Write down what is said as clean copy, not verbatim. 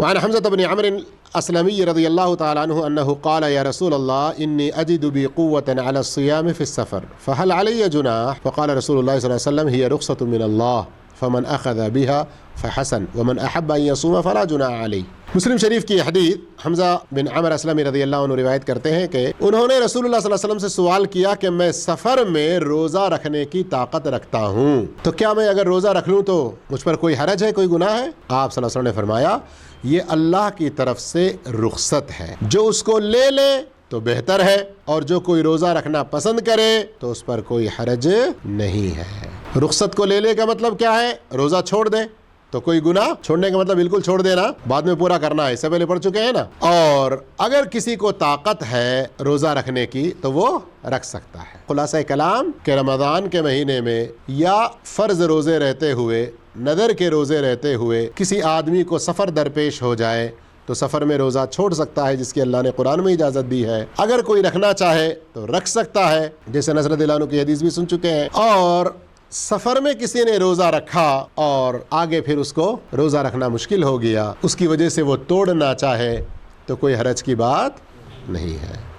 وعن حمزة بن عمرو الأسلمي رضي الله تعالى عنه أنه قال يا رسول الله إني أجد بي قوة على الصيام في السفر فهل علي جناح؟ فقال رسول الله صلى الله عليه وسلم هي رخصة من الله فمن أخذ بها فحسن ومن أحب أن يصوم فلا جناح عليه۔ مسلم شریف کی حدیث حمزہ بن عمر اسلمی رضی اللہ عنہ روایت کرتے ہیں کہ انہوں نے رسول اللہ صلی اللہ علیہ وسلم سے سوال کیا کہ میں سفر میں روزہ رکھنے کی طاقت رکھتا ہوں تو کیا میں اگر روزہ رکھ لوں تو مجھ پر کوئی حرج ہے، کوئی گناہ ہے؟ آپ صلی اللہ علیہ وسلم نے فرمایا یہ اللہ کی طرف سے رخصت ہے، جو اس کو لے لے تو بہتر ہے، اور جو کوئی روزہ رکھنا پسند کرے تو اس پر کوئی حرج نہیں ہے۔ رخصت کو لے لے کا مطلب کیا ہے؟ روزہ چھوڑ دے تو کوئی گناہ، چھوڑنے کا مطلب بالکل چھوڑ دینا، بعد میں پورا کرنا ہے، اس سے پہلے پڑھ چکے ہیں نا۔ اور اگر کسی کو طاقت ہے روزہ رکھنے کی تو وہ رکھ سکتا ہے۔ خلاصہ کلام کہ رمضان کے مہینے میں یا فرض روزے رہتے ہوئے، نذر کے روزے رہتے ہوئے کسی آدمی کو سفر درپیش ہو جائے تو سفر میں روزہ چھوڑ سکتا ہے، جس کی اللہ نے قرآن میں اجازت دی ہے۔ اگر کوئی رکھنا چاہے تو رکھ سکتا ہے، جیسے نصر رضی اللہ عنہ کی حدیث بھی سن چکے ہیں۔ اور سفر میں کسی نے روزہ رکھا اور آگے پھر اس کو روزہ رکھنا مشکل ہو گیا، اس کی وجہ سے وہ توڑنا چاہے تو کوئی حرج کی بات نہیں ہے۔